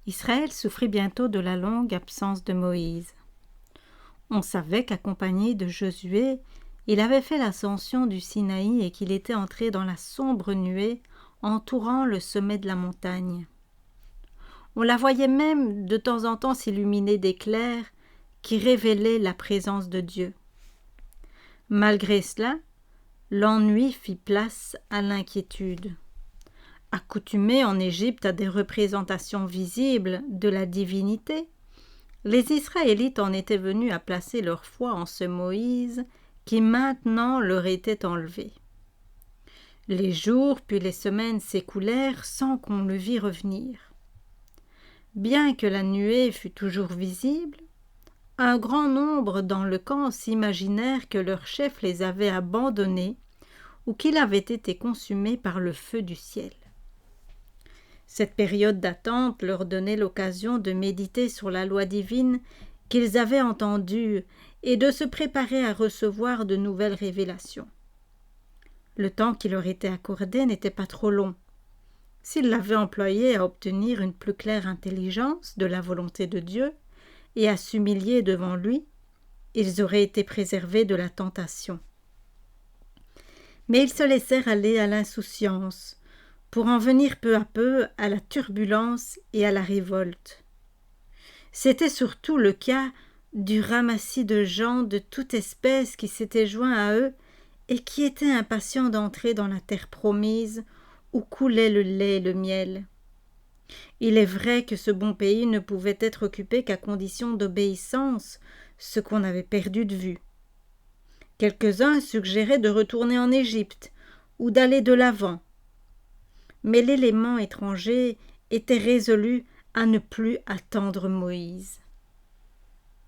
Israël souffrit bientôt de la longue absence de Moïse. On savait qu'accompagné de Josué, il avait fait l'ascension du Sinaï et qu'il était entré dans la sombre nuée entourant le sommet de la montagne. On la voyait même de temps en temps s'illuminer d'éclairs qui révélaient la présence de Dieu. Malgré cela, l'ennui fit place à l'inquiétude. Accoutumés en Égypte à des représentations visibles de la divinité, les Israélites en étaient venus à placer leur foi en ce Moïse qui maintenant leur était enlevé. Les jours puis les semaines s'écoulèrent sans qu'on le vît revenir. Bien que la nuée fût toujours visible, un grand nombre dans le camp s'imaginèrent que leur chef les avait abandonnés ou qu'il avait été consumé par le feu du ciel. Cette période d'attente leur donnait l'occasion de méditer sur la loi divine qu'ils avaient entendue et de se préparer à recevoir de nouvelles révélations. Le temps qui leur était accordé n'était pas trop long. S'ils l'avaient employé à obtenir une plus claire intelligence de la volonté de Dieu et à s'humilier devant lui, ils auraient été préservés de la tentation. Mais ils se laissèrent aller à l'insouciance, pour en venir peu à peu à la turbulence et à la révolte. C'était surtout le cas du ramassis de gens de toute espèce qui s'étaient joints à eux et qui étaient impatients d'entrer dans la terre promise où coulait le lait et le miel. Il est vrai que ce bon pays ne pouvait être occupé qu'à condition d'obéissance, ce qu'on avait perdu de vue. Quelques-uns suggéraient de retourner en Égypte ou d'aller de l'avant. Mais l'élément étranger était résolu à ne plus attendre Moïse.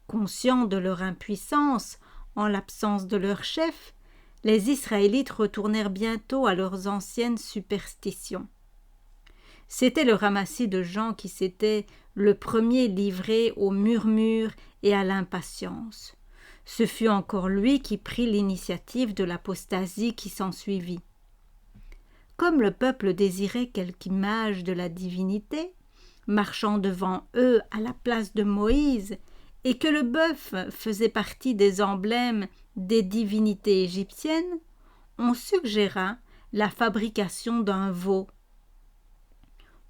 Conscients de leur impuissance en l'absence de leur chef, les Israélites retournèrent bientôt à leurs anciennes superstitions. C'était le ramassis de gens qui s'étaient le premier livré aux murmures et à l'impatience. Ce fut encore lui qui prit l'initiative de l'apostasie qui s'ensuivit. Comme le peuple désirait quelque image de la divinité, marchant devant eux à la place de Moïse, et que le bœuf faisait partie des emblèmes des divinités égyptiennes, on suggéra la fabrication d'un veau.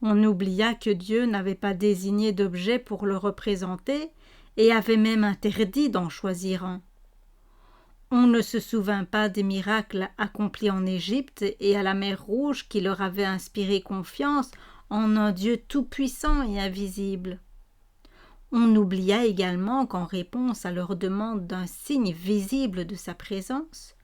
On oublia que Dieu n'avait pas désigné d'objet pour le représenter et avait même interdit d'en choisir un. On ne se souvint pas des miracles accomplis en Égypte et à la mer Rouge qui leur avaient inspiré confiance en un Dieu tout-puissant et invisible. On oublia également qu'en réponse à leur demande d'un signe visible de sa présence,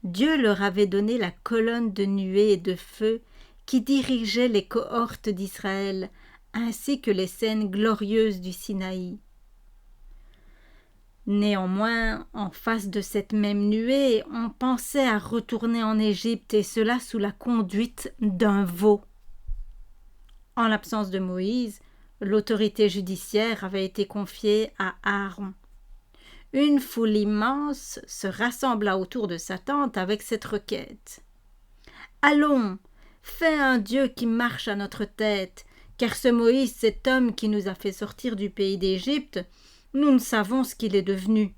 Dieu leur avait donné la colonne de nuée et de feu qui dirigeait les cohortes d'Israël, ainsi que les scènes glorieuses du Sinaï. Néanmoins, en face de cette même nuée, on pensait à retourner en Égypte, et cela sous la conduite d'un veau. En l'absence de Moïse, l'autorité judiciaire avait été confiée à Aaron. Une foule immense se rassembla autour de sa tente avec cette requête. « Allons, fais un Dieu qui marche à notre tête, car ce Moïse, cet homme qui nous a fait sortir du pays d'Égypte, nous ne savons ce qu'il est devenu. »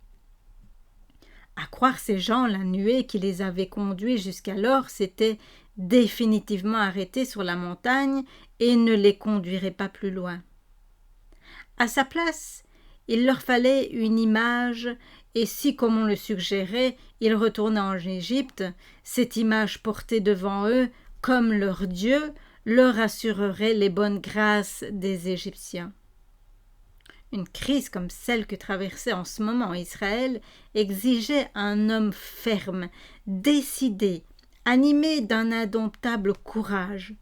À croire ces gens, la nuée qui les avait conduits jusqu'alors s'était définitivement arrêtée sur la montagne et ne les conduirait pas plus loin. À sa place, il leur fallait une image, et si, comme on le suggérait, ils retournaient en Égypte, cette image portée devant eux comme leur Dieu leur assurerait les bonnes grâces des Égyptiens. Une crise comme celle que traversait en ce moment Israël exigeait un homme ferme, décidé, animé d'un indomptable courage.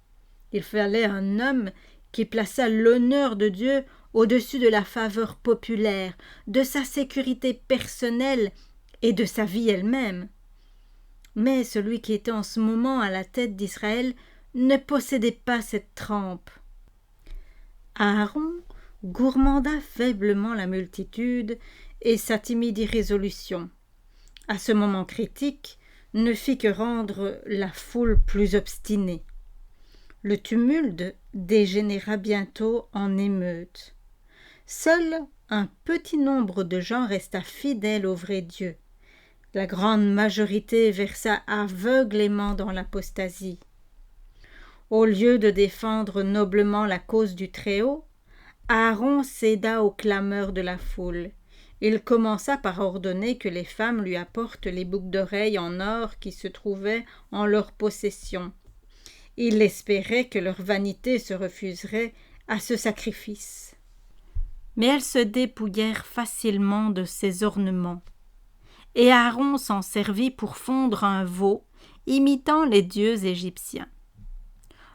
Il fallait un homme qui plaçât l'honneur de Dieu au-dessus de la faveur populaire, de sa sécurité personnelle et de sa vie elle-même. Mais celui qui était en ce moment à la tête d'Israël ne possédait pas cette trempe. Aaron gourmanda faiblement la multitude et sa timide irrésolution, à ce moment critique, ne fit que rendre la foule plus obstinée. Le tumulte dégénéra bientôt en émeute. Seul un petit nombre de gens resta fidèle au vrai Dieu. La grande majorité versa aveuglément dans l'apostasie. Au lieu de défendre noblement la cause du Très-Haut, Aaron céda aux clameurs de la foule. Il commença par ordonner que les femmes lui apportent les boucles d'oreilles en or qui se trouvaient en leur possession. Il espérait que leur vanité se refuserait à ce sacrifice. Mais elles se dépouillèrent facilement de ces ornements. Et Aaron s'en servit pour fondre un veau, imitant les dieux égyptiens.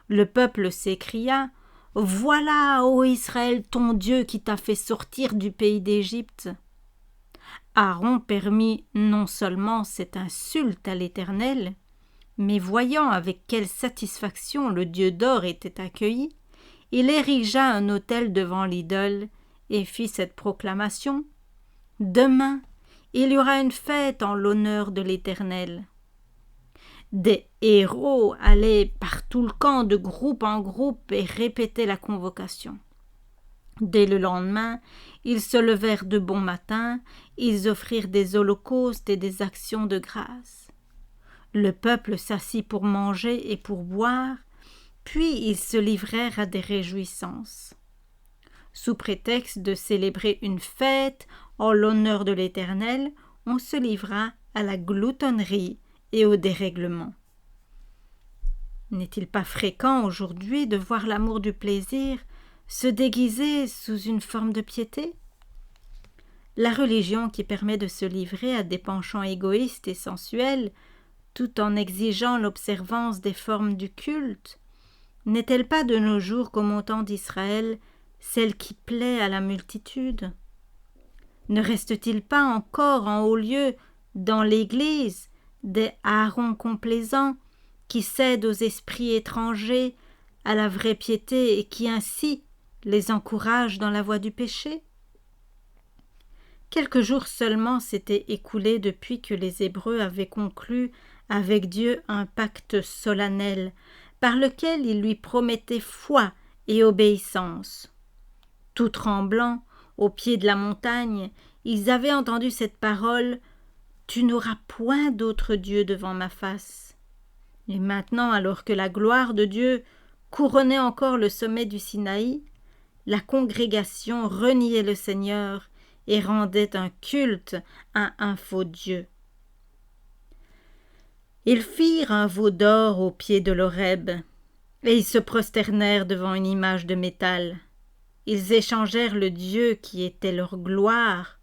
Le peuple s'écria « Voilà, ô Israël, ton Dieu qui t'a fait sortir du pays d'Égypte !» Aaron permit non seulement cette insulte à l'Éternel, mais voyant avec quelle satisfaction le Dieu d'or était accueilli, il érigea un autel devant l'idole et fit cette proclamation « Demain, il y aura une fête en l'honneur de l'Éternel. » Des héros allaient par tout le camp de groupe en groupe et répétaient la convocation. Dès le lendemain, ils se levèrent de bon matin, ils offrirent des holocaustes et des actions de grâce. Le peuple s'assit pour manger et pour boire, puis ils se livrèrent à des réjouissances. Sous prétexte de célébrer une fête en l'honneur de l'Éternel, on se livra à la gloutonnerie et au dérèglement. N'est-il pas fréquent aujourd'hui de voir l'amour du plaisir se déguiser sous une forme de piété? La religion qui permet de se livrer à des penchants égoïstes et sensuels, tout en exigeant l'observance des formes du culte, n'est-elle pas de nos jours comme au temps d'Israël celle qui plaît à la multitude? Ne reste-t-il pas encore en haut lieu, dans l'Église, des Aarons complaisants qui cèdent aux esprits étrangers, à la vraie piété et qui ainsi les encouragent dans la voie du péché? Quelques jours seulement s'étaient écoulés depuis que les Hébreux avaient conclu avec Dieu un pacte solennel par lequel ils lui promettaient foi et obéissance. Tout tremblants, au pied de la montagne, ils avaient entendu cette parole « Tu n'auras point d'autre Dieu devant ma face ». Et maintenant, alors que la gloire de Dieu couronnait encore le sommet du Sinaï, la congrégation reniait le Seigneur et rendait un culte à un faux Dieu. Ils firent un veau d'or au pied de l'Horeb, et ils se prosternèrent devant une image de métal. Ils échangèrent le Dieu qui était leur gloire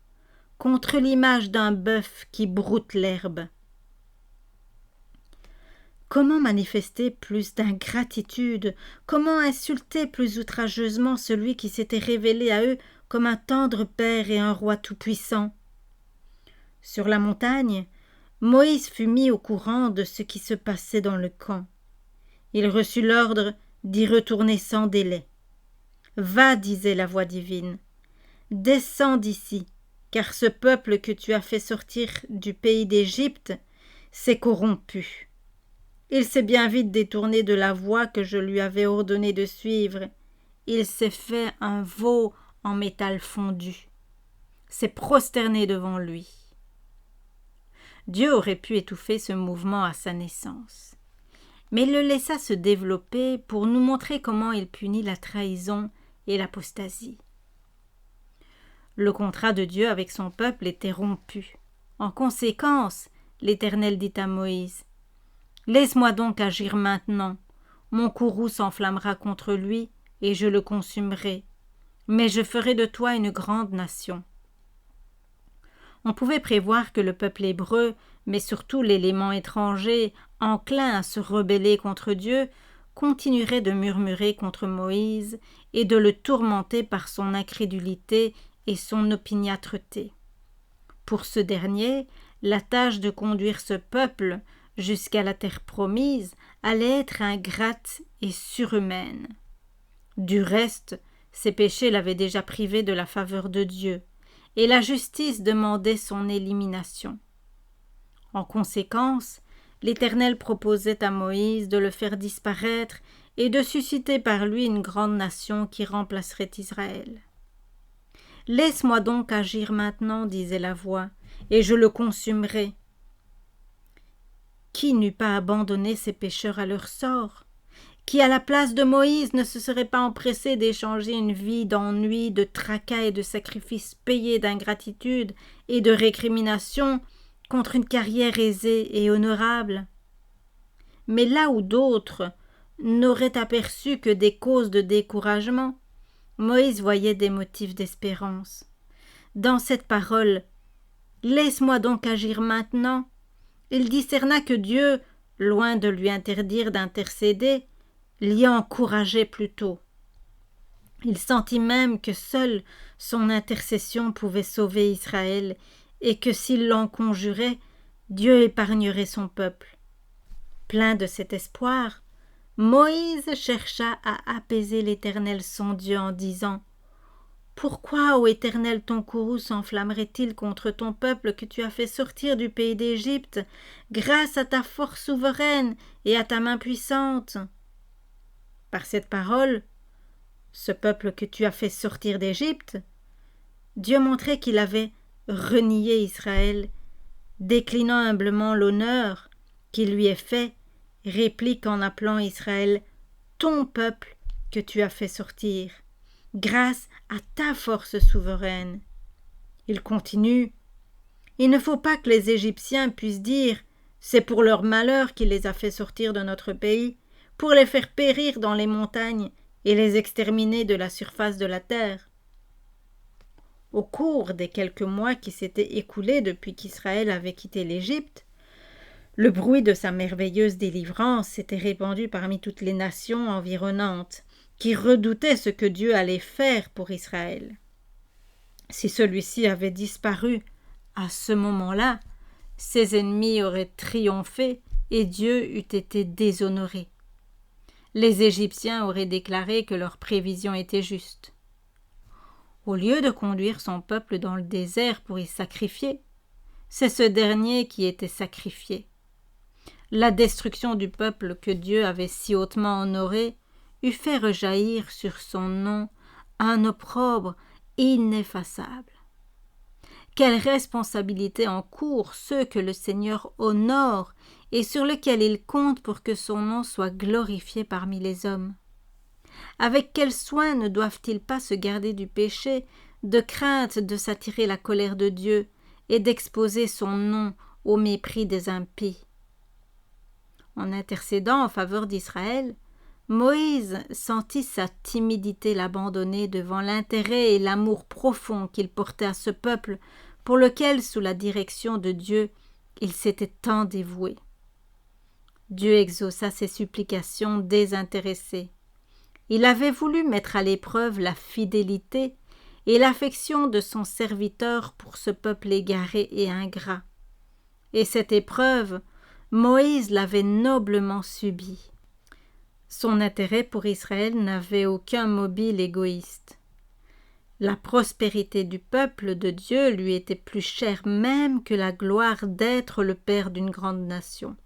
contre l'image d'un bœuf qui broute l'herbe. Comment manifester plus d'ingratitude? Comment insulter plus outrageusement celui qui s'était révélé à eux comme un tendre père et un roi tout-puissant? Sur la montagne, Moïse fut mis au courant de ce qui se passait dans le camp. Il reçut l'ordre d'y retourner sans délai. « Va, disait la voix divine, descends d'ici, car ce peuple que tu as fait sortir du pays d'Égypte s'est corrompu. Il s'est bien vite détourné de la voie que je lui avais ordonné de suivre. Il s'est fait un veau en métal fondu, s'est prosterné devant lui. » Dieu aurait pu étouffer ce mouvement à sa naissance, mais il le laissa se développer pour nous montrer comment il punit la trahison et l'apostasie. Le contrat de Dieu avec son peuple était rompu. En conséquence, l'Éternel dit à Moïse « Laisse-moi donc agir maintenant. Mon courroux s'enflammera contre lui, et je le consumerai. Mais je ferai de toi une grande nation. » On pouvait prévoir que le peuple hébreu, mais surtout l'élément étranger, enclin à se rebeller contre Dieu, continuerait de murmurer contre Moïse et de le tourmenter par son incrédulité et son opiniâtreté. Pour ce dernier, la tâche de conduire ce peuple jusqu'à la terre promise allait être ingrate et surhumaine. Du reste, ses péchés l'avaient déjà privé de la faveur de Dieu, et la justice demandait son élimination. En conséquence, l'Éternel proposait à Moïse de le faire disparaître et de susciter par lui une grande nation qui remplacerait Israël. « Laisse-moi donc agir maintenant, disait la voix, et je le consumerai. » Qui n'eût pas abandonné ces pécheurs à leur sort? Qui, à la place de Moïse, ne se serait pas empressé d'échanger une vie d'ennui, de tracas et de sacrifices payés d'ingratitude et de récrimination contre une carrière aisée et honorable? Mais là où d'autres n'auraient aperçu que des causes de découragement, Moïse voyait des motifs d'espérance. Dans cette parole « Laisse-moi donc agir maintenant », il discerna que Dieu, loin de lui interdire d'intercéder, l'y encourageait plutôt. Il sentit même que seule son intercession pouvait sauver Israël et que s'il l'en conjurait, Dieu épargnerait son peuple. Plein de cet espoir, Moïse chercha à apaiser l'Éternel son Dieu en disant « Pourquoi, ô Éternel, ton courroux s'enflammerait-il contre ton peuple que tu as fait sortir du pays d'Égypte, grâce à ta force souveraine et à ta main puissante ?» Par cette parole, ce peuple que tu as fait sortir d'Égypte, Dieu montrait qu'il avait renié Israël, déclinant humblement l'honneur qui lui est fait, réplique en appelant Israël « ton peuple que tu as fait sortir ». Grâce à ta force souveraine. Il continue « Il ne faut pas que les Égyptiens puissent dire « C'est pour leur malheur qu'il les a fait sortir de notre pays, pour les faire périr dans les montagnes et les exterminer de la surface de la terre. » Au cours des quelques mois qui s'étaient écoulés depuis qu'Israël avait quitté l'Égypte, le bruit de sa merveilleuse délivrance s'était répandu parmi toutes les nations environnantes, qui redoutaient ce que Dieu allait faire pour Israël. Si celui-ci avait disparu à ce moment-là, ses ennemis auraient triomphé et Dieu eût été déshonoré. Les Égyptiens auraient déclaré que leur prévision était juste. Au lieu de conduire son peuple dans le désert pour y sacrifier, c'est ce dernier qui était sacrifié. La destruction du peuple que Dieu avait si hautement honoré eût fait rejaillir sur son nom un opprobre ineffaçable. Quelle responsabilité encourent ceux que le Seigneur honore et sur lesquels il compte pour que son nom soit glorifié parmi les hommes. Avec quel soin ne doivent-ils pas se garder du péché, de crainte de s'attirer la colère de Dieu et d'exposer son nom au mépris des impies. En intercédant en faveur d'Israël, Moïse sentit sa timidité l'abandonner devant l'intérêt et l'amour profond qu'il portait à ce peuple pour lequel, sous la direction de Dieu, il s'était tant dévoué. Dieu exauça ses supplications désintéressées. Il avait voulu mettre à l'épreuve la fidélité et l'affection de son serviteur pour ce peuple égaré et ingrat. Et cette épreuve, Moïse l'avait noblement subie. Son intérêt pour Israël n'avait aucun mobile égoïste. La prospérité du peuple de Dieu lui était plus chère même que la gloire d'être le père d'une grande nation.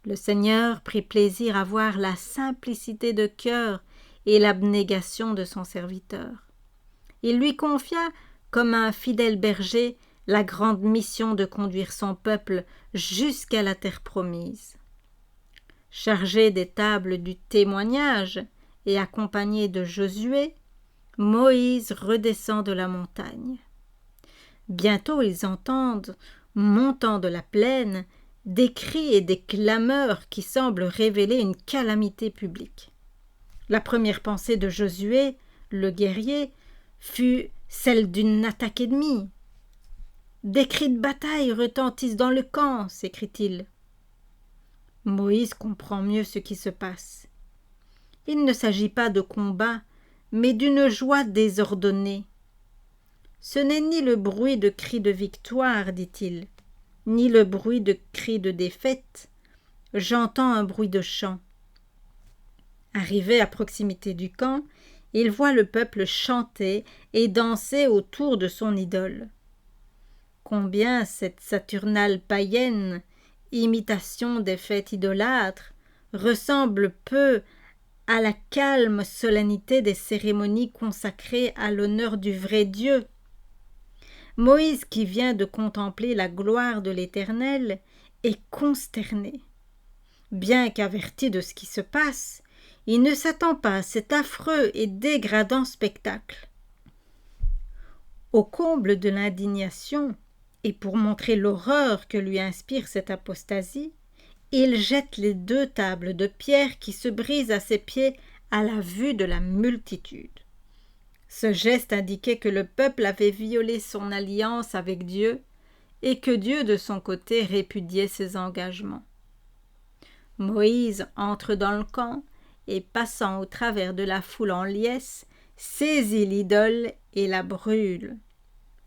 Le Seigneur prit plaisir à voir la simplicité de cœur et l'abnégation de son serviteur. Il lui confia, comme un fidèle berger, la grande mission de conduire son peuple jusqu'à la terre promise. Chargé des tables du témoignage et accompagné de Josué, Moïse redescend de la montagne. Bientôt ils entendent, montant de la plaine, des cris et des clameurs qui semblent révéler une calamité publique. La première pensée de Josué, le guerrier, fut celle d'une attaque ennemie. « Des cris de bataille retentissent dans le camp » s'écrie-t-il. Moïse comprend mieux ce qui se passe. Il ne s'agit pas de combat, mais d'une joie désordonnée. Ce n'est ni le bruit de cris de victoire, dit-il, ni le bruit de cris de défaite. J'entends un bruit de chant. Arrivé à proximité du camp, il voit le peuple chanter et danser autour de son idole. Combien cette Saturnale païenne, imitation des fêtes idolâtres, ressemble peu à la calme solennité des cérémonies consacrées à l'honneur du vrai Dieu. Moïse, qui vient de contempler la gloire de l'Éternel, est consterné. Bien qu'averti de ce qui se passe, il ne s'attend pas à cet affreux et dégradant spectacle. Au comble de l'indignation, et pour montrer l'horreur que lui inspire cette apostasie, il jette les 2 tables de pierre qui se brisent à ses pieds à la vue de la multitude. Ce geste indiquait que le peuple avait violé son alliance avec Dieu et que Dieu, de son côté, répudiait ses engagements. Moïse entre dans le camp et, passant au travers de la foule en liesse, saisit l'idole et la brûle.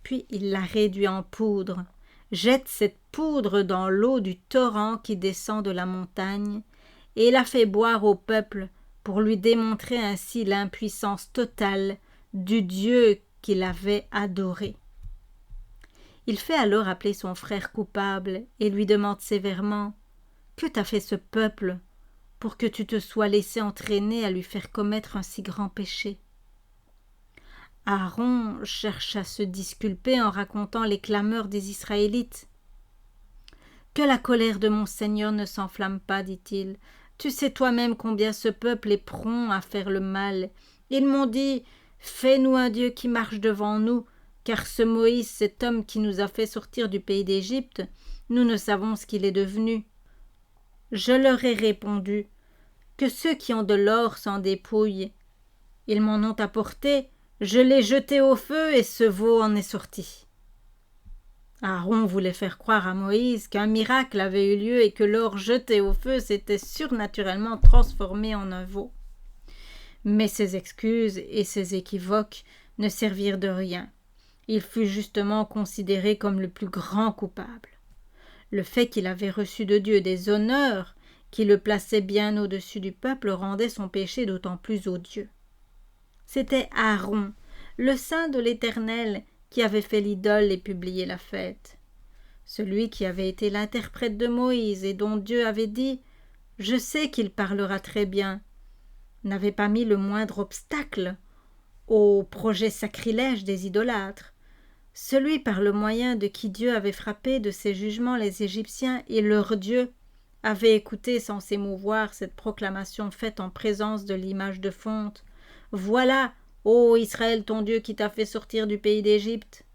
Puis il la réduit en poudre, jette cette poudre dans l'eau du torrent qui descend de la montagne et la fait boire au peuple pour lui démontrer ainsi l'impuissance totale du Dieu qu'il avait adoré. Il fait alors appeler son frère coupable et lui demande sévèrement « Que t'a fait ce peuple pour que tu te sois laissé entraîner à lui faire commettre un si grand péché ?» Aaron cherche à se disculper en racontant les clameurs des Israélites. « Que la colère de mon Seigneur ne s'enflamme pas, dit-il. Tu sais toi-même combien ce peuple est prompt à faire le mal. Ils m'ont dit « Fais-nous un Dieu qui marche devant nous, car ce Moïse, cet homme qui nous a fait sortir du pays d'Égypte, nous ne savons ce qu'il est devenu. » Je leur ai répondu « Que ceux qui ont de l'or s'en dépouillent. » Ils m'en ont apporté. Je l'ai jeté au feu et ce veau en est sorti. Aaron voulait faire croire à Moïse qu'un miracle avait eu lieu et que l'or jeté au feu s'était surnaturellement transformé en un veau. Mais ces excuses et ces équivoques ne servirent de rien. Il fut justement considéré comme le plus grand coupable. Le fait qu'il avait reçu de Dieu des honneurs qui le plaçaient bien au-dessus du peuple rendait son péché d'autant plus odieux. C'était Aaron, le saint de l'Éternel, qui avait fait l'idole et publié la fête. Celui qui avait été l'interprète de Moïse et dont Dieu avait dit « Je sais qu'il parlera très bien », n'avait pas mis le moindre obstacle au projet sacrilège des idolâtres. Celui par le moyen de qui Dieu avait frappé de ses jugements les Égyptiens et leur Dieu avait écouté sans s'émouvoir cette proclamation faite en présence de l'image de fonte. « Voilà, ô Israël, ton Dieu qui t'a fait sortir du pays d'Égypte. »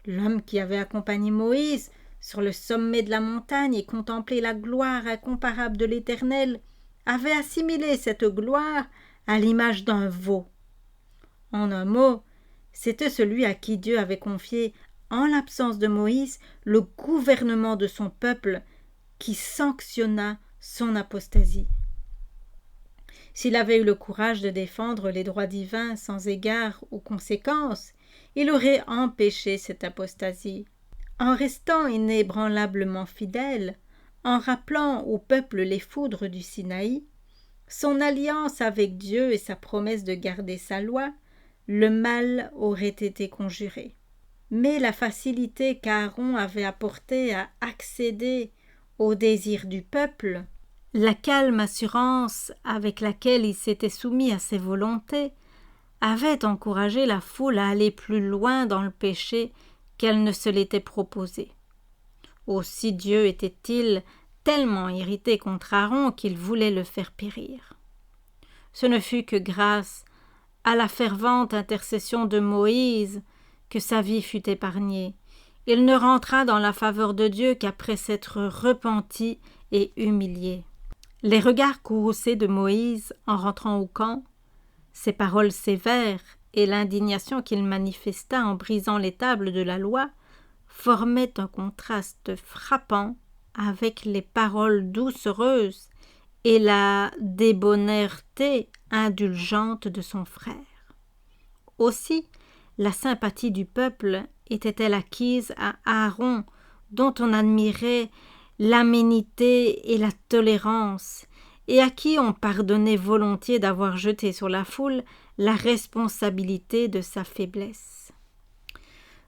L'homme qui avait accompagné Moïse sur le sommet de la montagne et contemplé la gloire incomparable de l'Éternel avait assimilé cette gloire à l'image d'un veau. En un mot, c'était celui à qui Dieu avait confié, en l'absence de Moïse, le gouvernement de son peuple qui sanctionna son apostasie. S'il avait eu le courage de défendre les droits divins sans égard aux conséquences, il aurait empêché cette apostasie. En restant inébranlablement fidèle, en rappelant au peuple les foudres du Sinaï, son alliance avec Dieu et sa promesse de garder sa loi, le mal aurait été conjuré. Mais la facilité qu'Aaron avait apportée à accéder aux désirs du peuple, la calme assurance avec laquelle il s'était soumis à ses volontés, avait encouragé la foule à aller plus loin dans le péché qu'elle ne se l'était proposé. Aussi Dieu était-il tellement irrité contre Aaron qu'il voulait le faire périr. Ce ne fut que grâce à la fervente intercession de Moïse que sa vie fut épargnée. Il ne rentra dans la faveur de Dieu qu'après s'être repenti et humilié. Les regards courroucés de Moïse en rentrant au camp, ses paroles sévères et l'indignation qu'il manifesta en brisant les tables de la loi formaient un contraste frappant avec les paroles doucereuses et la débonnaire-té indulgente de son frère. Aussi, la sympathie du peuple était-elle acquise à Aaron, dont on admirait l'aménité et la tolérance, et à qui on pardonnait volontiers d'avoir jeté sur la foule la responsabilité de sa faiblesse.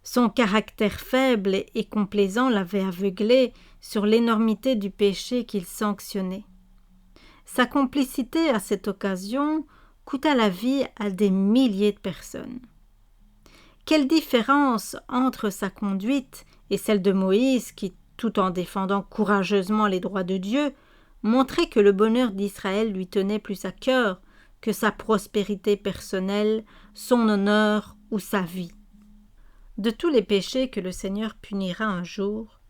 Son caractère faible et complaisant l'avait aveuglé sur l'énormité du péché qu'il sanctionnait. Sa complicité à cette occasion coûta la vie à des milliers de personnes. Quelle différence entre sa conduite et celle de Moïse qui, tout en défendant courageusement les droits de Dieu, montrait que le bonheur d'Israël lui tenait plus à cœur que sa prospérité personnelle, son honneur ou sa vie. De tous les péchés que le Seigneur punira un jour,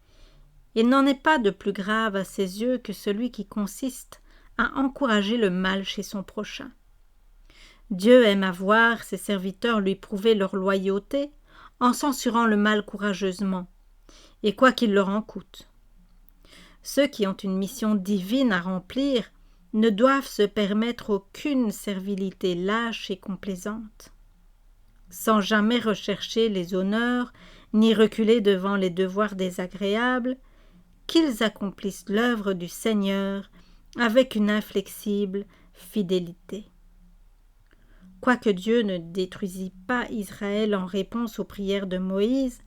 il n'en est pas de plus grave à ses yeux que celui qui consiste à encourager le mal chez son prochain. Dieu aime à voir ses serviteurs lui prouver leur loyauté en censurant le mal courageusement, et quoi qu'il leur en coûte. Ceux qui ont une mission divine à remplir ne doivent se permettre aucune servilité lâche et complaisante. Sans jamais rechercher les honneurs, ni reculer devant les devoirs désagréables, qu'ils accomplissent l'œuvre du Seigneur avec une inflexible fidélité. Quoique Dieu ne détruisit pas Israël en réponse aux prières de Moïse,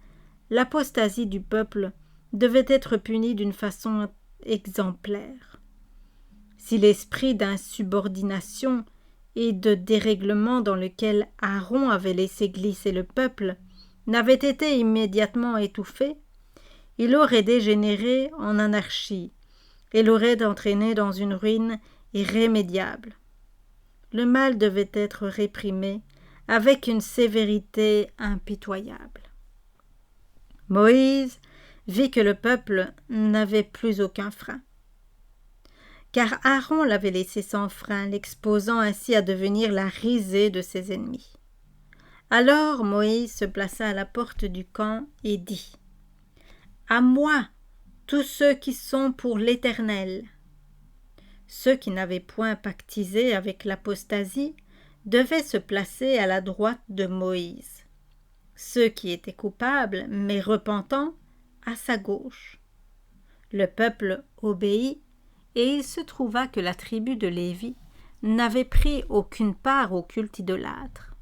l'apostasie du peuple devait être punie d'une façon exemplaire. Si l'esprit d'insubordination et de dérèglement dans lequel Aaron avait laissé glisser le peuple n'avait été immédiatement étouffé, il aurait dégénéré en anarchie et l'aurait entraîné dans une ruine irrémédiable. Le mal devait être réprimé avec une sévérité impitoyable. Moïse vit que le peuple n'avait plus aucun frein, car Aaron l'avait laissé sans frein, l'exposant ainsi à devenir la risée de ses ennemis. Alors Moïse se plaça à la porte du camp et dit : « À moi, tous ceux qui sont pour l'Éternel. » Ceux qui n'avaient point pactisé avec l'apostasie devaient se placer à la droite de Moïse. Ceux qui étaient coupables, mais repentants, à sa gauche. Le peuple obéit, et il se trouva que la tribu de Lévi n'avait pris aucune part au culte idolâtre.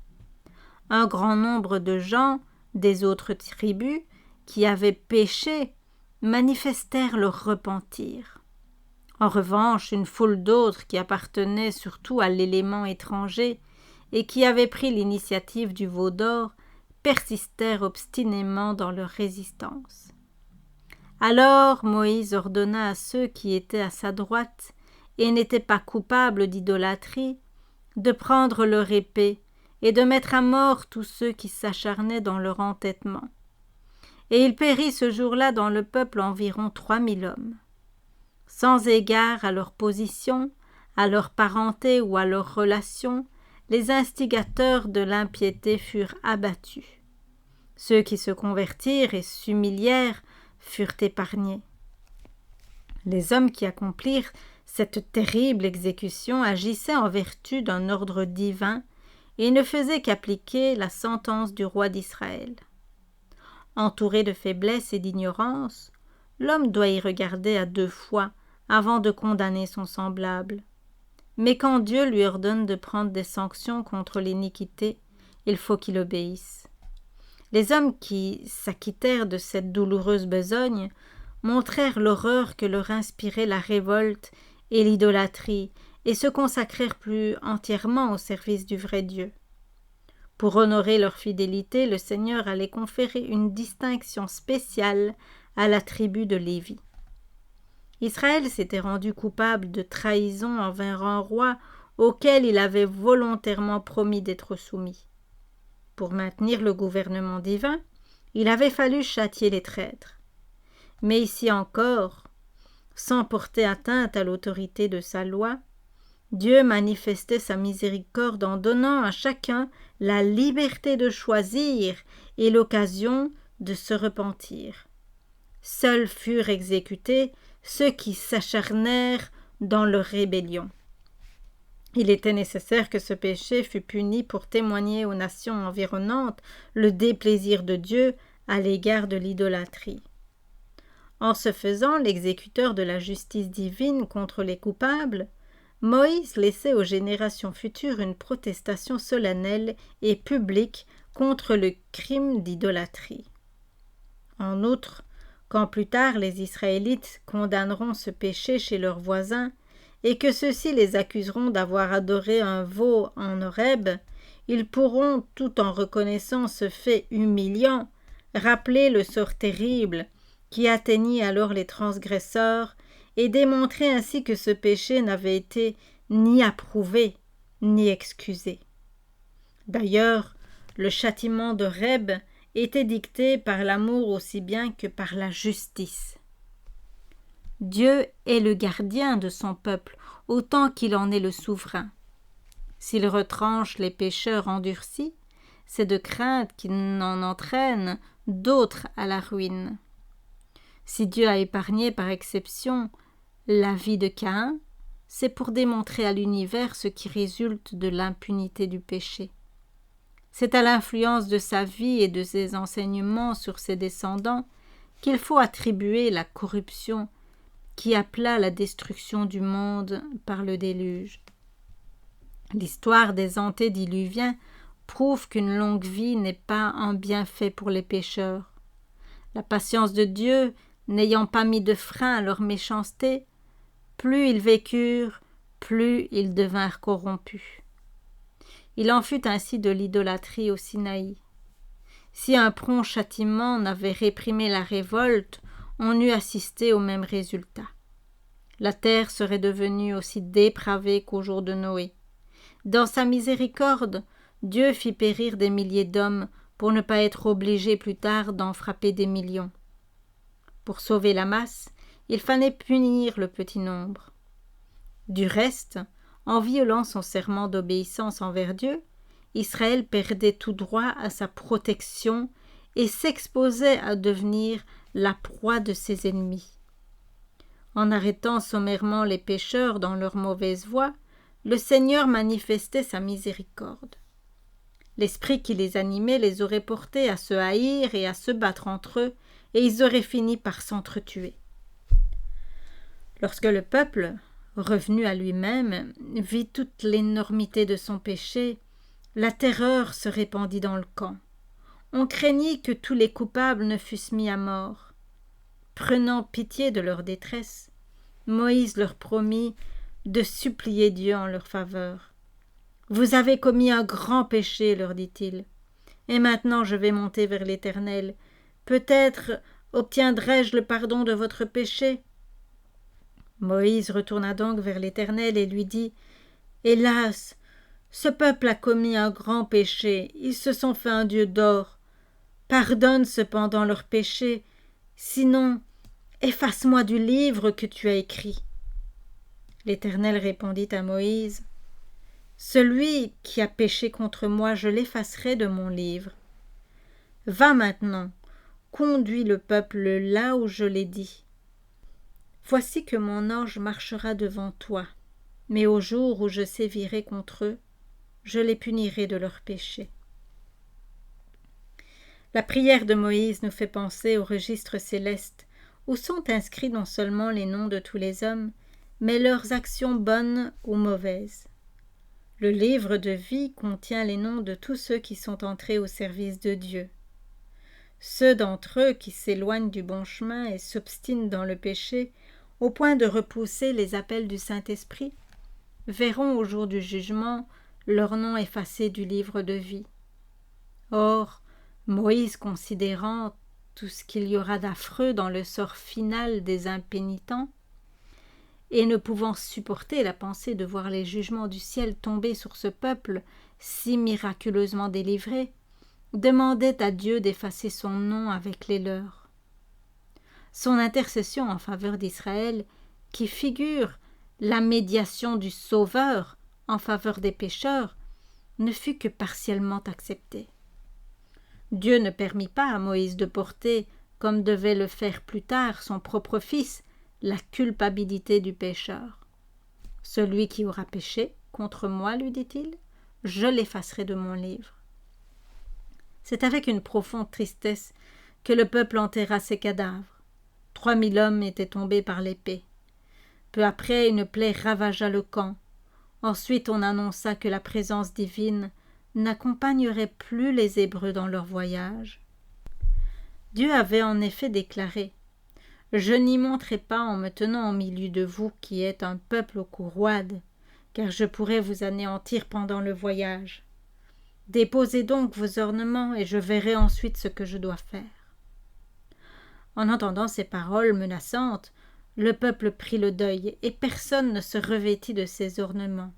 Un grand nombre de gens des autres tribus qui avaient péché manifestèrent leur repentir. En revanche, une foule d'autres qui appartenaient surtout à l'élément étranger et qui avaient pris l'initiative du veau d'or persistèrent obstinément dans leur résistance. Alors Moïse ordonna à ceux qui étaient à sa droite et n'étaient pas coupables d'idolâtrie de prendre leur épée et de mettre à mort tous ceux qui s'acharnaient dans leur entêtement. Et il périt ce jour-là dans le peuple environ 3000 hommes. Sans égard à leur position, à leur parenté ou à leurs relations, les instigateurs de l'impiété furent abattus. Ceux qui se convertirent et s'humilièrent furent épargnés. Les hommes qui accomplirent cette terrible exécution agissaient en vertu d'un ordre divin et ne faisaient qu'appliquer la sentence du roi d'Israël. Entouré de faiblesse et d'ignorance, l'homme doit y regarder à 2 fois avant de condamner son semblable. Mais quand Dieu lui ordonne de prendre des sanctions contre l'iniquité, il faut qu'il obéisse. Les hommes qui s'acquittèrent de cette douloureuse besogne montrèrent l'horreur que leur inspirait la révolte et l'idolâtrie et se consacrèrent plus entièrement au service du vrai Dieu. Pour honorer leur fidélité, le Seigneur allait conférer une distinction spéciale à la tribu de Lévi. Israël s'était rendu coupable de trahison envers un roi auquel il avait volontairement promis d'être soumis. Pour maintenir le gouvernement divin, il avait fallu châtier les traîtres. Mais ici encore, sans porter atteinte à l'autorité de sa loi, Dieu manifestait sa miséricorde en donnant à chacun la liberté de choisir et l'occasion de se repentir. Seuls furent exécutés ceux qui s'acharnèrent dans leur rébellion. Il était nécessaire que ce péché fût puni pour témoigner aux nations environnantes le déplaisir de Dieu à l'égard de l'idolâtrie. En ce faisant, l'exécuteur de la justice divine contre les coupables, Moïse laissait aux générations futures une protestation solennelle et publique contre le crime d'idolâtrie. En outre, quand plus tard les Israélites condamneront ce péché chez leurs voisins et que ceux-ci les accuseront d'avoir adoré un veau en Horeb, ils pourront, tout en reconnaissant ce fait humiliant, rappeler le sort terrible qui atteignit alors les transgresseurs et démontrer ainsi que ce péché n'avait été ni approuvé ni excusé. D'ailleurs, le châtiment d'Horeb était dicté par l'amour aussi bien que par la justice. Dieu est le gardien de son peuple autant qu'il en est le souverain. S'il retranche les pécheurs endurcis, c'est de crainte qu'il n'en entraîne d'autres à la ruine. Si Dieu a épargné par exception la vie de Caïn, c'est pour démontrer à l'univers ce qui résulte de l'impunité du péché. C'est à l'influence de sa vie et de ses enseignements sur ses descendants qu'il faut attribuer la corruption qui appela la destruction du monde par le déluge. L'histoire des antédiluviens prouve qu'une longue vie n'est pas un bienfait pour les pécheurs. La patience de Dieu n'ayant pas mis de frein à leur méchanceté, plus ils vécurent, plus ils devinrent corrompus. Il en fut ainsi de l'idolâtrie au Sinaï. Si un prompt châtiment n'avait réprimé la révolte, on eût assisté au même résultat. La terre serait devenue aussi dépravée qu'au jour de Noé. Dans sa miséricorde, Dieu fit périr des milliers d'hommes pour ne pas être obligé plus tard d'en frapper des millions. Pour sauver la masse, il fallait punir le petit nombre. Du reste, en violant son serment d'obéissance envers Dieu, Israël perdait tout droit à sa protection et s'exposait à devenir la proie de ses ennemis. En arrêtant sommairement les pécheurs dans leur mauvaise voie, le Seigneur manifestait sa miséricorde. L'esprit qui les animait les aurait portés à se haïr et à se battre entre eux, et ils auraient fini par s'entretuer. Lorsque le peuple, revenu à lui-même, vit toute l'énormité de son péché, la terreur se répandit dans le camp. On craignit que tous les coupables ne fussent mis à mort. Prenant pitié de leur détresse, Moïse leur promit de supplier Dieu en leur faveur. « Vous avez commis un grand péché, leur dit-il, et maintenant je vais monter vers l'Éternel. Peut-être obtiendrai-je le pardon de votre péché. » Moïse retourna donc vers l'Éternel et lui dit « Hélas, ce peuple a commis un grand péché, ils se sont fait un dieu d'or. Pardonne cependant leur péché, sinon efface-moi du livre que tu as écrit. » L'Éternel répondit à Moïse « Celui qui a péché contre moi, je l'effacerai de mon livre. Va maintenant, conduis le peuple là où je l'ai dit. Voici que mon ange marchera devant toi, mais au jour où je sévirai contre eux, je les punirai de leurs péchés. » La prière de Moïse nous fait penser au registre céleste, où sont inscrits non seulement les noms de tous les hommes, mais leurs actions bonnes ou mauvaises. Le livre de vie contient les noms de tous ceux qui sont entrés au service de Dieu. Ceux d'entre eux qui s'éloignent du bon chemin et s'obstinent dans le péché, au point de repousser les appels du Saint-Esprit, verront au jour du jugement leur nom effacé du livre de vie. Or, Moïse, considérant tout ce qu'il y aura d'affreux dans le sort final des impénitents, et ne pouvant supporter la pensée de voir les jugements du ciel tomber sur ce peuple si miraculeusement délivré, demandait à Dieu d'effacer son nom avec les leurs. Son intercession en faveur d'Israël, qui figure la médiation du Sauveur en faveur des pécheurs, ne fut que partiellement acceptée. Dieu ne permit pas à Moïse de porter, comme devait le faire plus tard son propre fils, la culpabilité du pécheur. « Celui qui aura péché contre moi, lui dit-il, je l'effacerai de mon livre. » C'est avec une profonde tristesse que le peuple enterra ses cadavres. 3000 hommes étaient tombés par l'épée. Peu après, une plaie ravagea le camp. Ensuite, on annonça que la présence divine n'accompagnerait plus les Hébreux dans leur voyage. Dieu avait en effet déclaré je n'y monterai pas en me tenant au milieu de vous qui êtes un peuple au cou roide, car je pourrais vous anéantir pendant le voyage. Déposez donc vos ornements et je verrai ensuite ce que je dois faire. » En entendant ces paroles menaçantes, le peuple prit le deuil et personne ne se revêtit de ses ornements.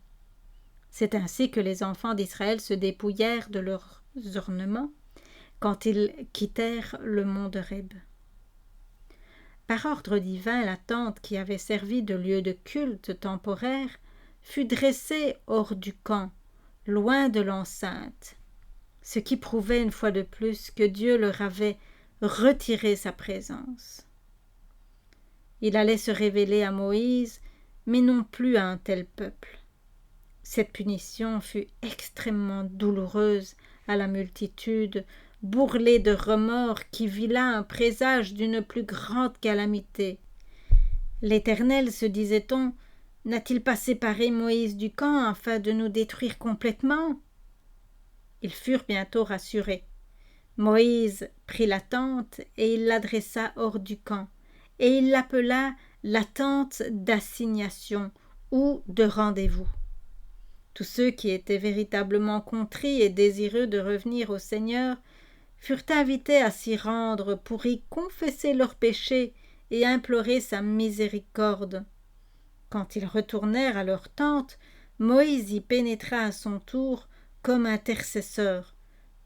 C'est ainsi que les enfants d'Israël se dépouillèrent de leurs ornements quand ils quittèrent le mont d'Horeb. Par ordre divin, la tente qui avait servi de lieu de culte temporaire fut dressée hors du camp, loin de l'enceinte, ce qui prouvait une fois de plus que Dieu leur avait retiré sa présence. Il allait se révéler à Moïse, mais non plus à un tel peuple. Cette punition fut extrêmement douloureuse à la multitude, bourrelée de remords, qui vit là un présage d'une plus grande calamité. L'Éternel, se disait-on, n'a-t-il pas séparé Moïse du camp afin de nous détruire complètement? Ils furent bientôt rassurés. Moïse prit la tente et il l'adressa hors du camp, et il l'appela la tente d'assignation ou de rendez-vous. Tous ceux qui étaient véritablement contrits et désireux de revenir au Seigneur furent invités à s'y rendre pour y confesser leurs péchés et implorer sa miséricorde. Quand ils retournèrent à leur tente, Moïse y pénétra à son tour comme intercesseur,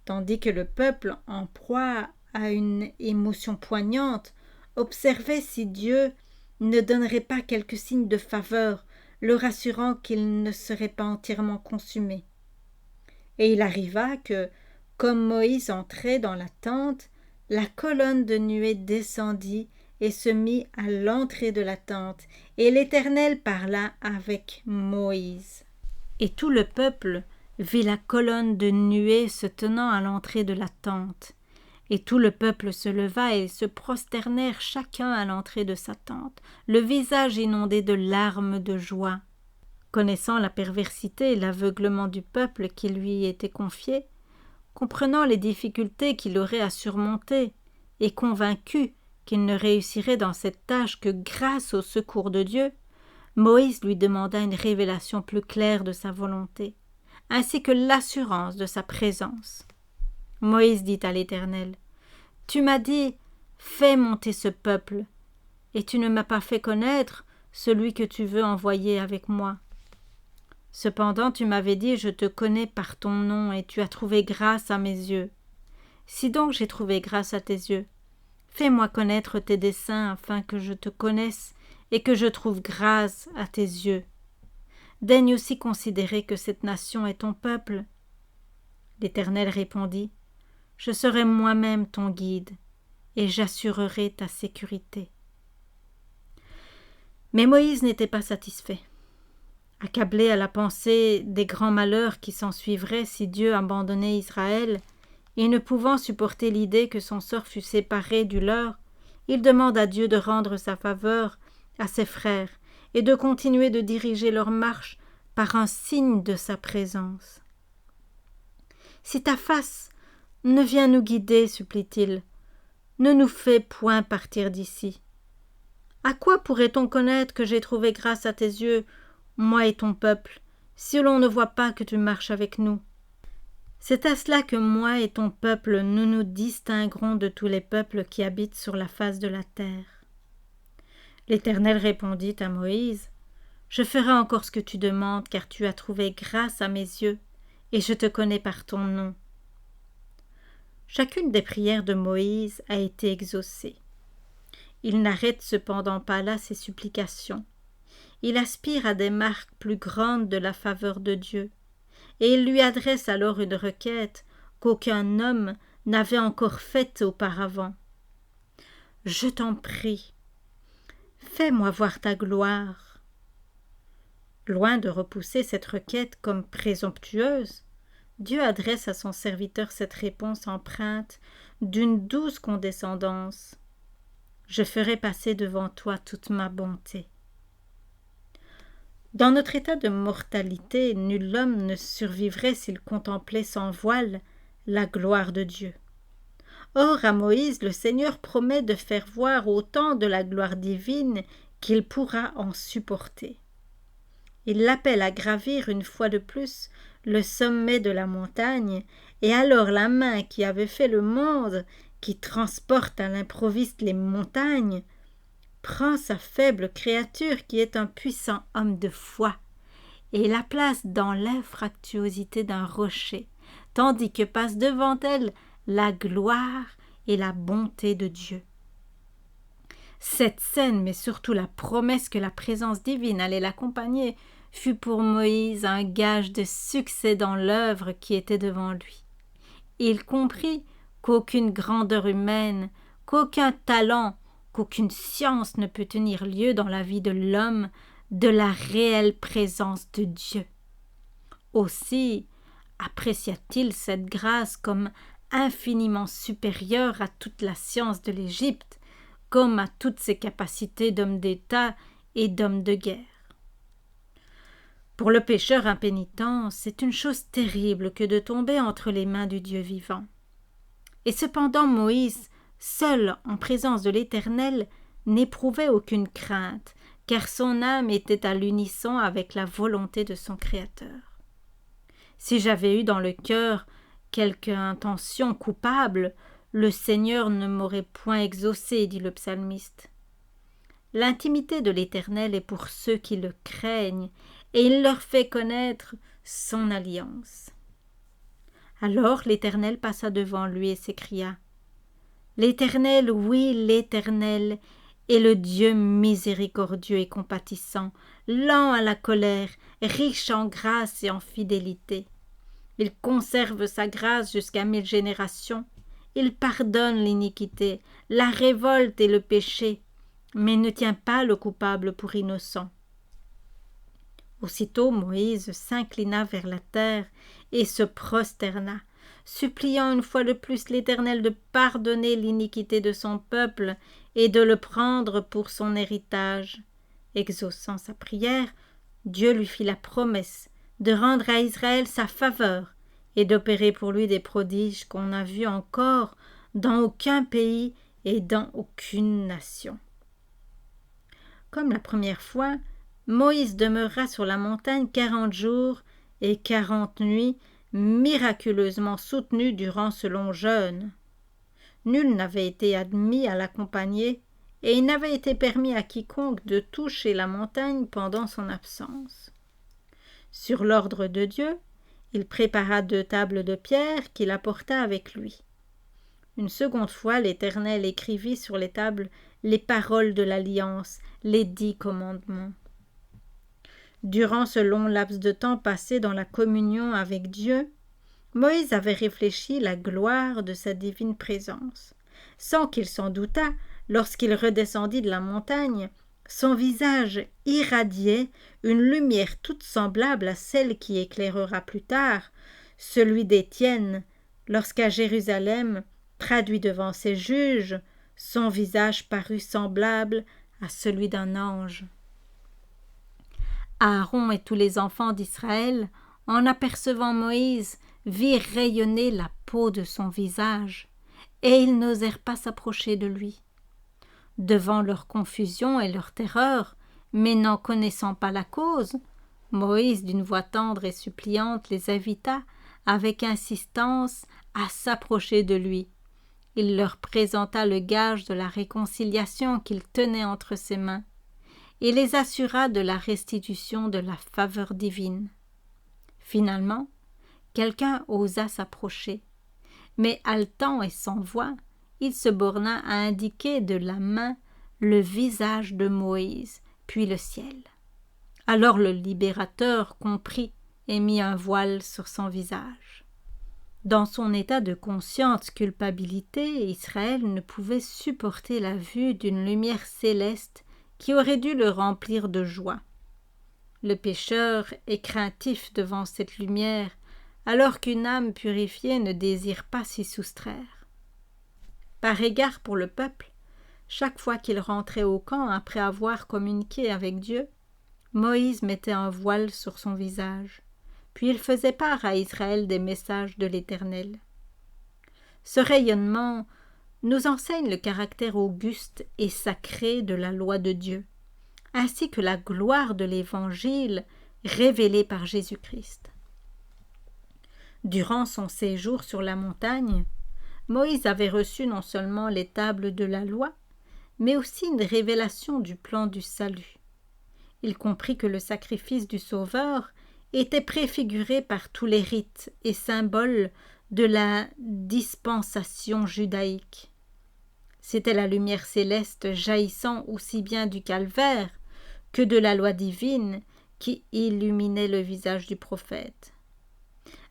tandis que le peuple, en proie à une émotion poignante, observait si Dieu ne donnerait pas quelque signe de faveur, leur assurant qu'il ne serait pas entièrement consumé. Et il arriva que, comme Moïse entrait dans la tente, la colonne de nuée descendit et se mit à l'entrée de la tente, et l'Éternel parla avec Moïse. Et tout le peuple vit la colonne de nuée se tenant à l'entrée de la tente. Et tout le peuple se leva et se prosternèrent chacun à l'entrée de sa tente, le visage inondé de larmes de joie. Connaissant la perversité et l'aveuglement du peuple qui lui était confié, comprenant les difficultés qu'il aurait à surmonter, et convaincu qu'il ne réussirait dans cette tâche que grâce au secours de Dieu, Moïse lui demanda une révélation plus claire de sa volonté, ainsi que l'assurance de sa présence. Moïse dit à l'Éternel: « Tu m'as dit, fais monter ce peuple, et tu ne m'as pas fait connaître celui que tu veux envoyer avec moi. Cependant tu m'avais dit, je te connais par ton nom, et tu as trouvé grâce à mes yeux. Si donc j'ai trouvé grâce à tes yeux, fais-moi connaître tes desseins afin que je te connaisse et que je trouve grâce à tes yeux. Daigne aussi considérer que cette nation est ton peuple. » L'Éternel répondit: « Je serai moi-même ton guide, et j'assurerai ta sécurité. » Mais Moïse n'était pas satisfait. Accablé à la pensée des grands malheurs qui s'ensuivraient si Dieu abandonnait Israël, et ne pouvant supporter l'idée que son sort fût séparé du leur, il demande à Dieu de rendre sa faveur à ses frères et de continuer de diriger leur marche par un signe de sa présence. « Si ta face ne vient nous guider, supplie-t-il, ne nous fais point partir d'ici. À quoi pourrait-on connaître que j'ai trouvé grâce à tes yeux, moi et ton peuple, si l'on ne voit pas que tu marches avec nous? C'est à cela que moi et ton peuple nous nous distinguerons de tous les peuples qui habitent sur la face de la terre. » L'Éternel répondit à Moïse: « Je ferai encore ce que tu demandes, car tu as trouvé grâce à mes yeux, et je te connais par ton nom. » Chacune des prières de Moïse a été exaucée. Il n'arrête cependant pas là ses supplications. Il aspire à des marques plus grandes de la faveur de Dieu, et il lui adresse alors une requête qu'aucun homme n'avait encore faite auparavant. « Je t'en prie, fais-moi voir ta gloire. » Loin de repousser cette requête comme présomptueuse, Dieu adresse à son serviteur cette réponse empreinte d'une douce condescendance. « Je ferai passer devant toi toute ma bonté. » Dans notre état de mortalité, nul homme ne survivrait s'il contemplait sans voile la gloire de Dieu. Or à Moïse le Seigneur promet de faire voir autant de la gloire divine qu'il pourra en supporter. Il l'appelle à gravir une fois de plus le sommet de la montagne, et alors la main qui avait fait le monde, qui transporte à l'improviste les montagnes, prend sa faible créature qui est un puissant homme de foi, et la place dans l'infractuosité d'un rocher, tandis que passe devant elle la gloire et la bonté de Dieu. Cette scène, mais surtout la promesse que la présence divine allait l'accompagner, fut pour Moïse un gage de succès dans l'œuvre qui était devant lui. Il comprit qu'aucune grandeur humaine, qu'aucun talent, qu'aucune science ne peut tenir lieu dans la vie de l'homme de la réelle présence de Dieu. Aussi apprécia-t-il cette grâce comme infiniment supérieure à toute la science de l'Égypte, comme à toutes ses capacités d'homme d'État et d'homme de guerre. Pour le pécheur impénitent, c'est une chose terrible que de tomber entre les mains du Dieu vivant. Et cependant Moïse, seul en présence de l'Éternel, n'éprouvait aucune crainte, car son âme était à l'unisson avec la volonté de son Créateur. Si j'avais eu dans le cœur quelque intention coupable, le Seigneur ne m'aurait point exaucé, dit le psalmiste. L'intimité de l'Éternel est pour ceux qui le craignent, et il leur fait connaître son alliance. Alors l'Éternel passa devant lui et s'écria : L'Éternel, oui, l'Éternel, est le Dieu miséricordieux et compatissant, lent à la colère, riche en grâce et en fidélité. Il conserve sa grâce jusqu'à 1000 générations. Il pardonne l'iniquité, la révolte et le péché, mais ne tient pas le coupable pour innocent. Aussitôt Moïse s'inclina vers la terre et se prosterna, suppliant une fois de plus l'Éternel de pardonner l'iniquité de son peuple et de le prendre pour son héritage. Exaucant sa prière, Dieu lui fit la promesse de rendre à Israël sa faveur et d'opérer pour lui des prodiges qu'on n'a vus encore dans aucun pays et dans aucune nation. Comme la première fois, Moïse demeura sur la montagne 40 jours et 40 nuits, miraculeusement soutenu durant ce long jeûne. Nul n'avait été admis à l'accompagner, et il n'avait été permis à quiconque de toucher la montagne pendant son absence. Sur l'ordre de Dieu, il prépara 2 tables de pierre qu'il apporta avec lui. Une seconde fois, l'Éternel écrivit sur les tables les paroles de l'Alliance, les 10 commandements. Durant ce long laps de temps passé dans la communion avec Dieu, Moïse avait réfléchi la gloire de sa divine présence. Sans qu'il s'en doutât, lorsqu'il redescendit de la montagne, son visage irradiait une lumière toute semblable à celle qui éclairera plus tard celui d'Étienne, lorsqu'à Jérusalem, traduit devant ses juges, son visage parut semblable à celui d'un ange. Aaron et tous les enfants d'Israël, en apercevant Moïse, virent rayonner la peau de son visage, et ils n'osèrent pas s'approcher de lui. Devant leur confusion et leur terreur, mais n'en connaissant pas la cause, Moïse, d'une voix tendre et suppliante, les invita, avec insistance, à s'approcher de lui. Il leur présenta le gage de la réconciliation qu'il tenait entre ses mains, et les assura de la restitution de la faveur divine. Finalement, quelqu'un osa s'approcher, mais haletant et sans voix, il se borna à indiquer de la main le visage de Moïse, puis le ciel. Alors le libérateur comprit et mit un voile sur son visage. Dans son état de consciente culpabilité, Israël ne pouvait supporter la vue d'une lumière céleste qui aurait dû le remplir de joie. Le pécheur est craintif devant cette lumière, alors qu'une âme purifiée ne désire pas s'y soustraire. Par égard pour le peuple, chaque fois qu'il rentrait au camp après avoir communiqué avec Dieu, Moïse mettait un voile sur son visage, puis il faisait part à Israël des messages de l'Éternel. Ce rayonnement nous enseigne le caractère auguste et sacré de la loi de Dieu, ainsi que la gloire de l'Évangile révélé par Jésus-Christ. Durant son séjour sur la montagne, Moïse avait reçu non seulement les tables de la loi, mais aussi une révélation du plan du salut. Il comprit que le sacrifice du Sauveur était préfiguré par tous les rites et symboles de la dispensation judaïque. C'était la lumière céleste jaillissant aussi bien du calvaire que de la loi divine qui illuminait le visage du prophète.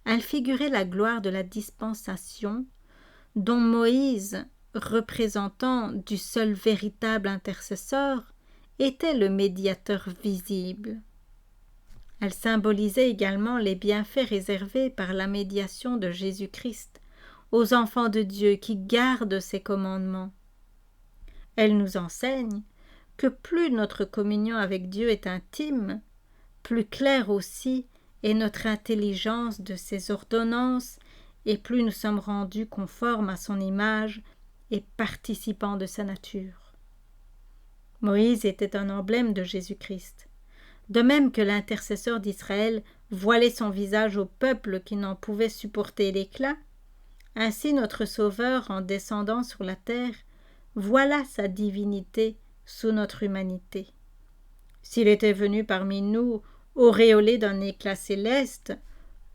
Elle figurait la gloire de la dispensation dont Moïse, représentant du seul véritable intercesseur, était le médiateur visible. Elle symbolisait également les bienfaits réservés par la médiation de Jésus-Christ aux enfants de Dieu qui gardent ses commandements. Elle nous enseigne que plus notre communion avec Dieu est intime, plus claire aussi est notre intelligence de ses ordonnances et plus nous sommes rendus conformes à son image et participants de sa nature. Moïse était un emblème de Jésus-Christ. De même que l'intercesseur d'Israël voilait son visage au peuple qui n'en pouvait supporter l'éclat, ainsi notre Sauveur, en descendant sur la terre, voila sa divinité sous notre humanité. S'il était venu parmi nous auréolé d'un éclat céleste,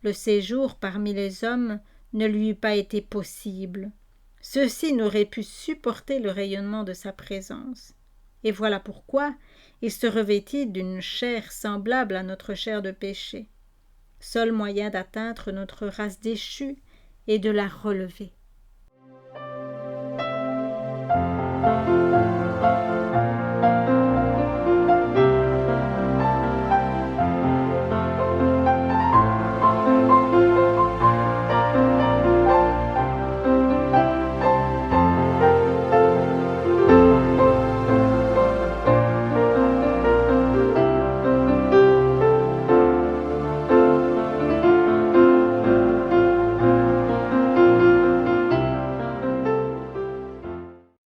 le séjour parmi les hommes ne lui eût pas été possible. Ceux-ci n'auraient pu supporter le rayonnement de sa présence. Et voilà pourquoi il se revêtit d'une chair semblable à notre chair de péché. Seul moyen d'atteindre notre race déchue et de la relever.